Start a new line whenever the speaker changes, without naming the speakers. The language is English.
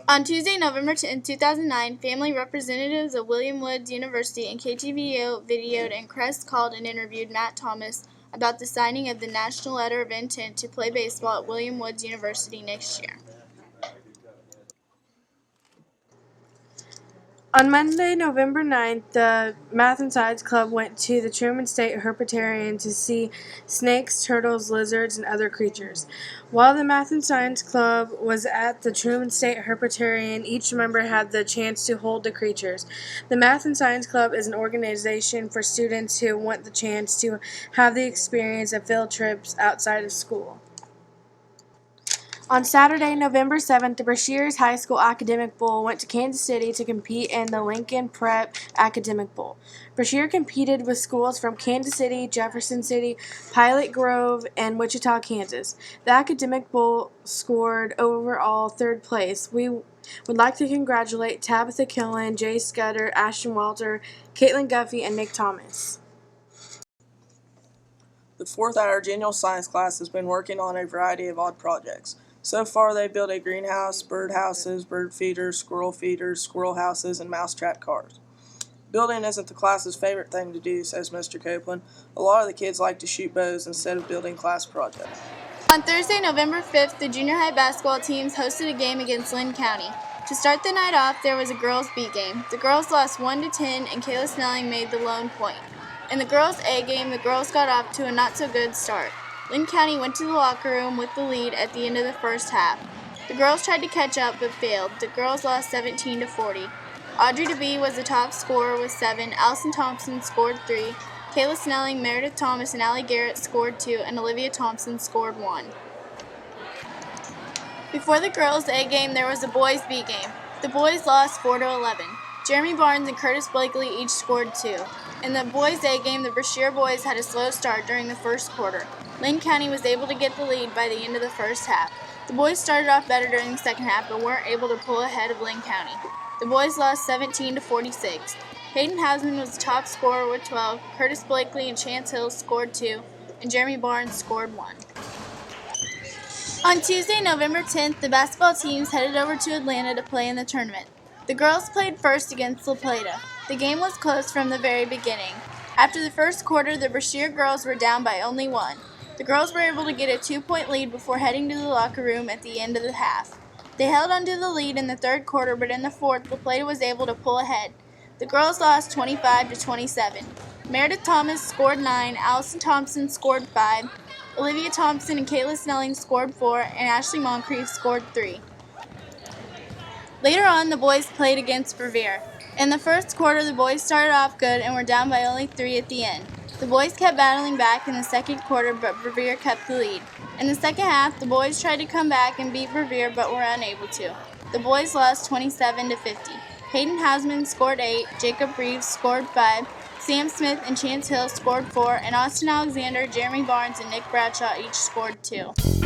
On Tuesday, November 10, 2009, family representatives of William Woods University and KTVO videoed and Crest called and interviewed Matt Thomas about the signing of the National Letter of Intent to play baseball at William Woods University next year.
On Monday, November 9th, the Math and Science Club went to the Truman State Herpetarium to see snakes, turtles, lizards, and other creatures. While the Math and Science Club was at the Truman State Herpetarium, each member had the chance to hold the creatures. The Math and Science Club is an organization for students who want the chance to have the experience of field trips outside of school. On Saturday, November 7th, the Brashears High School Academic Bowl went to Kansas City to compete in the Lincoln Prep Academic Bowl. Brashear competed with schools from Kansas City, Jefferson City, Pilot Grove, and Wichita, Kansas. The Academic Bowl scored overall third place. We would like to congratulate Tabitha Killen, Jay Scudder, Ashton Walter, Caitlin Guffey, and Nick Thomas.
The fourth Irish annual science class has been working on a variety of odd projects. So far, they built a greenhouse, bird houses, bird feeders, squirrel houses, and mousetrap cars. Building isn't the class's favorite thing to do, says Mr. Copeland. A lot of the kids like to shoot bows instead of building class projects.
On Thursday, November 5th, the junior high basketball teams hosted a game against Lynn County. To start the night off, there was a girls' B game. The girls lost 1-10, and Kayla Snelling made the lone point. In the girls' A game, the girls got off to a not-so-good start. Lynn County went to the locker room with the lead at the end of the first half. The girls tried to catch up but failed. The girls lost 17-40. Audrey DeBee was the top scorer with 7. Allison Thompson scored 3. Kayla Snelling, Meredith Thomas, and Allie Garrett scored 2, and Olivia Thompson scored 1. Before the girls' A game, there was a boys' B game. The boys lost 4-11. Jeremy Barnes and Curtis Blakely each scored 2. In the boys' A game, the Brashear boys had a slow start during the first quarter. Lynn County was able to get the lead by the end of the first half. The boys started off better during the second half, but weren't able to pull ahead of Lynn County. The boys lost 17-46. Hayden Hausman was the top scorer with 12. Curtis Blakely and Chance Hill scored 2, and Jeremy Barnes scored 1. On Tuesday, November 10th, the basketball teams headed over to Atlanta to play in the tournament. The girls played first against La Plata. The game was close from the very beginning. After the first quarter, the Brashear girls were down by only 1. The girls were able to get a 2-point lead before heading to the locker room at the end of the half. They held onto the lead in the third quarter, but in the fourth, La Plata was able to pull ahead. The girls lost 25-27. Meredith Thomas scored 9, Allison Thompson scored 5, Olivia Thompson and Kayla Snelling scored 4, and Ashley Moncrief scored 3. Later on, the boys played against Revere. In the first quarter, the boys started off good and were down by only 3 at the end. The boys kept battling back in the second quarter, but Revere kept the lead. In the second half, the boys tried to come back and beat Revere, but were unable to. The boys lost 27-50. Hayden Hausman scored 8, Jacob Reeves scored 5, Sam Smith and Chance Hill scored 4, and Austin Alexander, Jeremy Barnes, and Nick Bradshaw each scored 2.